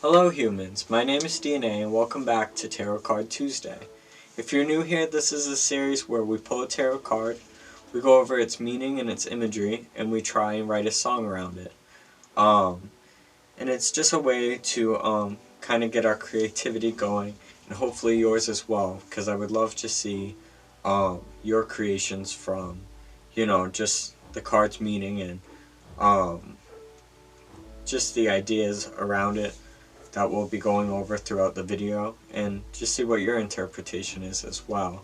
Hello humans, my name is DNA and welcome back to Tarot Card Tuesday. If you're new here, this is a series where we pull a tarot card, we go over its meaning and its imagery, and we try and write a song around it. And it's just a way to kind of get our creativity going, and hopefully yours as well, because I would love to see your creations from, just the card's meaning and just the ideas around it that we'll be going over throughout the video, and just see what your interpretation is as well.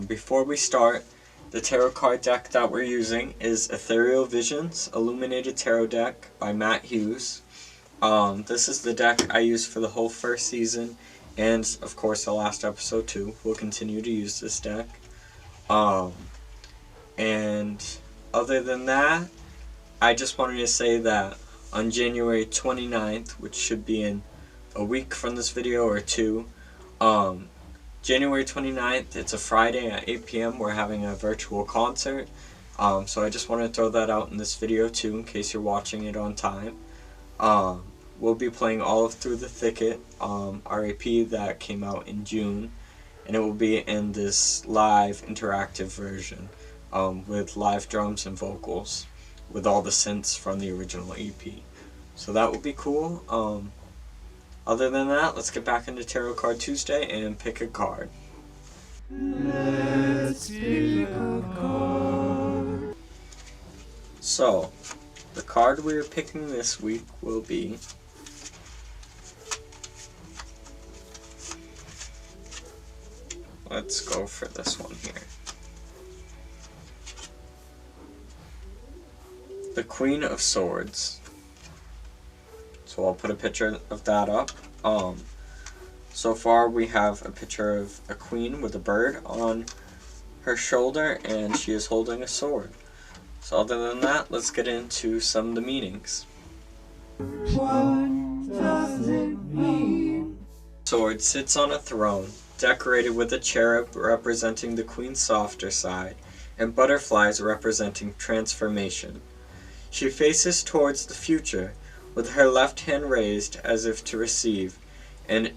Before we start, the tarot card deck that we're using is Ethereal Visions Illuminated Tarot Deck by Matt Hughes. This is the deck I used for the whole first season, and of course the last episode too. We'll continue to use this deck. And other than that, I just wanted to say that on January 29th, which should be in a week from this video or two, January 29th, it's a Friday at 8 p.m. We're having a virtual concert. So I just want to throw that out in this video too, in case you're watching it on time. We'll be playing all of Through the Thicket, our EP that came out in June, and it will be in this live interactive version with live drums and vocals, with all the synths from the original EP. So that would be cool. Other than that, let's get back into Tarot Card Tuesday and pick a card. Let's pick a card. So, the card we're picking this week will be let's go for this one here. The Queen of Swords. So I'll put a picture of that up. So far we have a picture of a queen with a bird on her shoulder, and she is holding a sword. So other than that, let's get into some of the meanings. What does it mean? Sword sits on a throne, decorated with a cherub representing the queen's softer side, and butterflies representing transformation. She faces towards the future, with her left hand raised as if to receive, and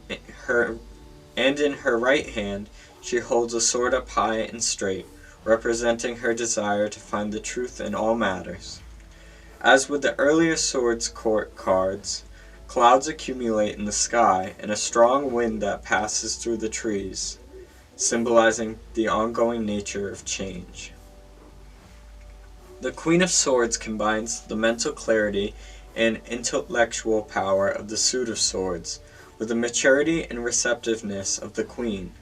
in her right hand she holds a sword up high and straight, representing her desire to find the truth in all matters. As with the earlier Swords Court cards, clouds accumulate in the sky and a strong wind that passes through the trees, symbolizing the ongoing nature of change. The Queen of Swords combines the mental clarity and intellectual power of the Suit of Swords with the maturity and receptiveness of the Queen.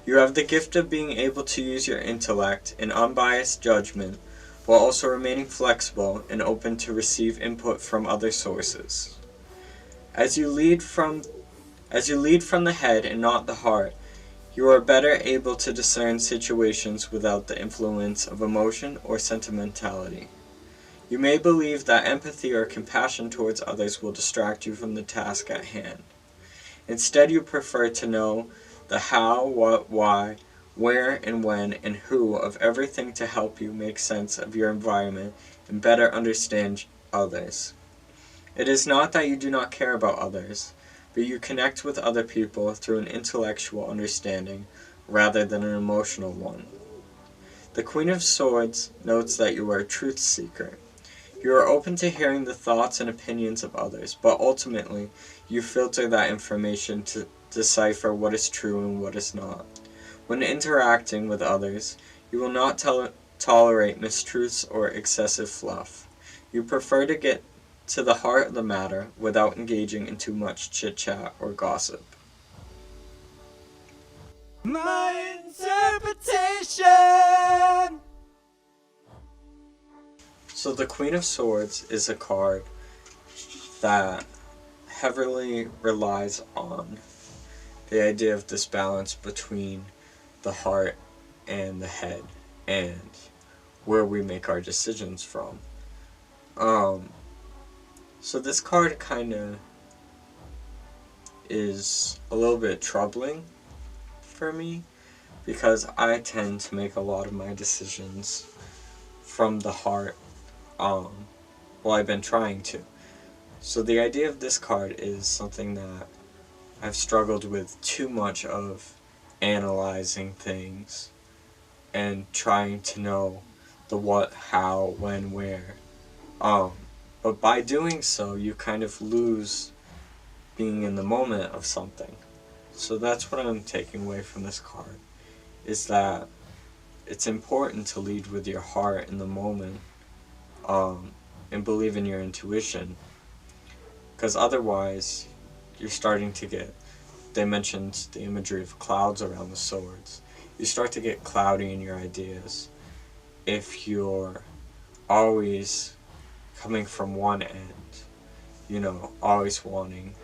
You have the gift of being able to use your intellect and unbiased judgment, while also remaining flexible and open to receive input from other sources. As you lead from the head and not the heart, you are better able to discern situations without the influence of emotion or sentimentality. You may believe that empathy or compassion towards others will distract you from the task at hand. Instead, you prefer to know the how, what, why, where, and when, and who of everything to help you make sense of your environment and better understand others. It is not that you do not care about others, but you connect with other people through an intellectual understanding rather than an emotional one. The Queen of Swords notes that you are a truth seeker. You are open to hearing the thoughts and opinions of others, but ultimately you filter that information to decipher what is true and what is not. When interacting with others, you will not tolerate mistruths or excessive fluff. You prefer to get to the heart of the matter without engaging in too much chit-chat or gossip. My interpretation! So the Queen of Swords is a card that heavily relies on the idea of this balance between the heart and the head, and where we make our decisions from. So this card kind of is a little bit troubling for me, because I tend to make a lot of my decisions from the heart. Well, I've been trying to. So the idea of this card is something that I've struggled with too much of, analyzing things and trying to know the what, how, when, where. But by doing so, you kind of lose being in the moment of something. So that's what I'm taking away from this card, is that it's important to lead with your heart in the moment, and believe in your intuition, because otherwise you're starting to get, they mentioned the imagery of clouds around the swords. You start to get cloudy in your ideas if you're always coming from one end, always wanting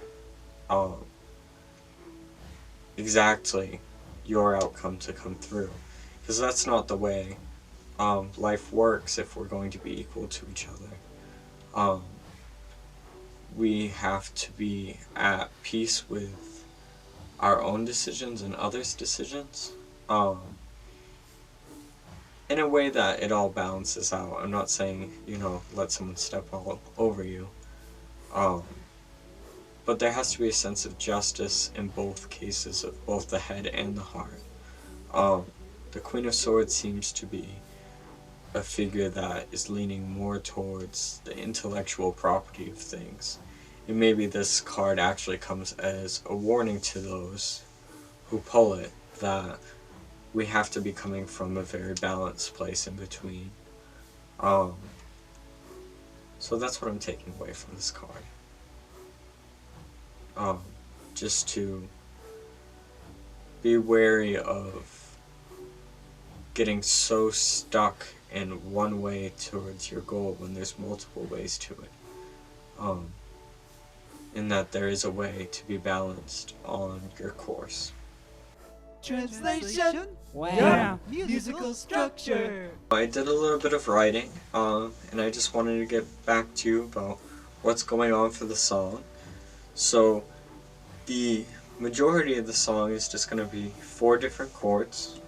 exactly your outcome to come through. Because that's not the way life works if we're going to be equal to each other. We have to be at peace with our own decisions and others' decisions, in a way that it all balances out. I'm not saying, let someone step all over you. But there has to be a sense of justice in both cases, of both the head and the heart. The Queen of Swords seems to be a figure that is leaning more towards the intellectual property of things. And maybe this card actually comes as a warning to those who pull it, that we have to be coming from a very balanced place in between. So that's what I'm taking away from this card. Just to be wary of getting so stuck in one way towards your goal when there's multiple ways to it. In that there is a way to be balanced on your course. Translation? Wow. Musical structure. I did a little bit of writing, and I just wanted to get back to you about what's going on for the song. So the majority of the song is just going to be 4 different chords.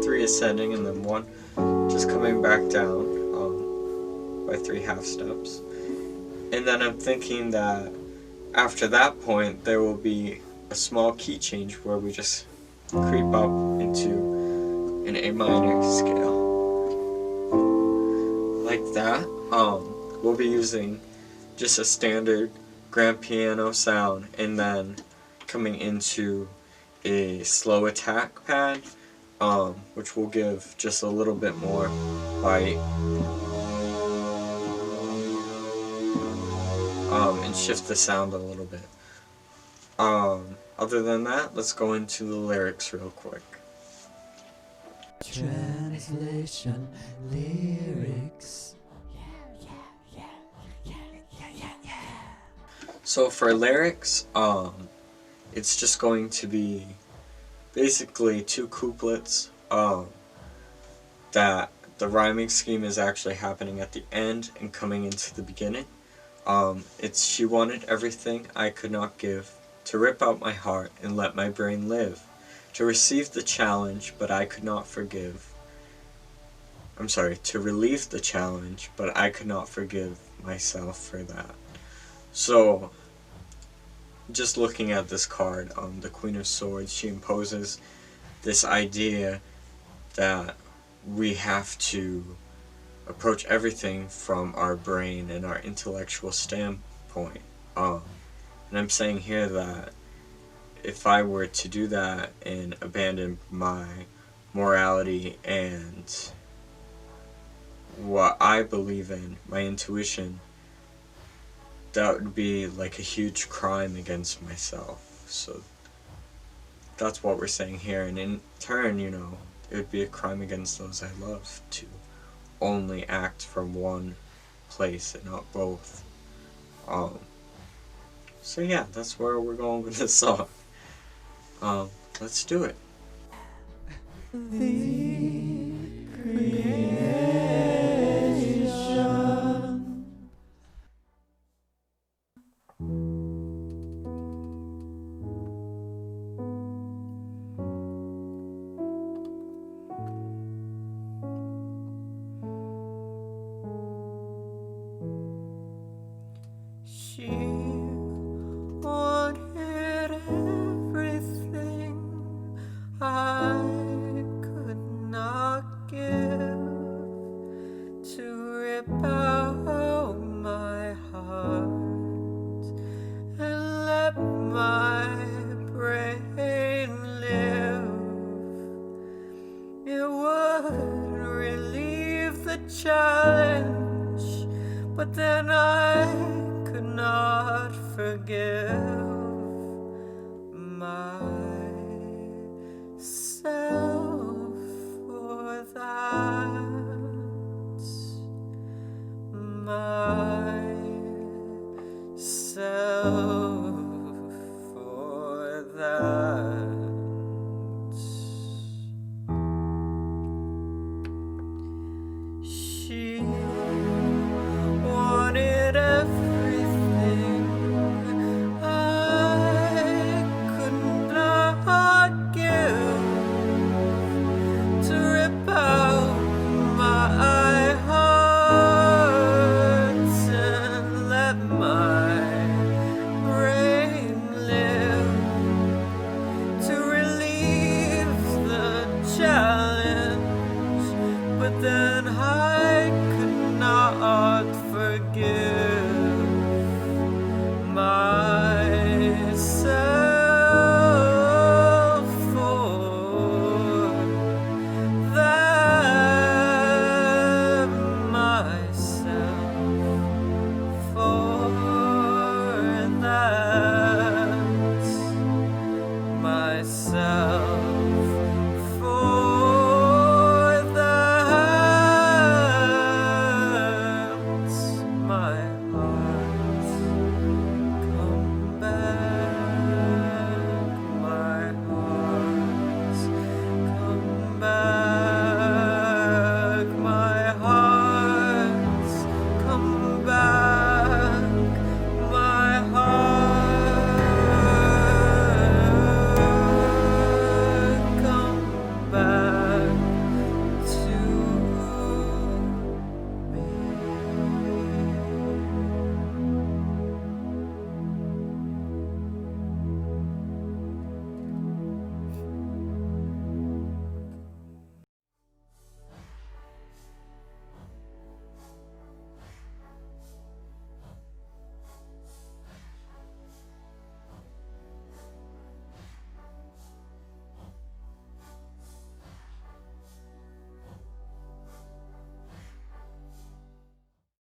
3 ascending and then 1 just coming back down by 3 half steps. And then I'm thinking that after that point there will be a small key change where we just creep up into an A minor scale. Like that. We'll be using just a standard grand piano sound and then coming into a slow attack pad, which will give just a little bit more bite, and shift the sound a little bit. Other than that, let's go into the lyrics real quick. Translation lyrics. So for lyrics, it's just going to be basically 2 couplets, that the rhyming scheme is actually happening at the end and coming into the beginning. It's she wanted everything I could not give, to rip out my heart and let my brain live, to receive the challenge but I could not forgive. To relieve the challenge, but I could not forgive myself for that. So, just looking at this card, the Queen of Swords, she imposes this idea that we have to approach everything from our brain and our intellectual standpoint. And I'm saying here that if I were to do that and abandon my morality and what I believe in, my intuition, that would be like a huge crime against myself. So that's what we're saying here, and in turn, it would be a crime against those I love to only act from one place and not both. So yeah, that's where we're going with this song. Let's do it. The creation. challenge, but then I could not forgive.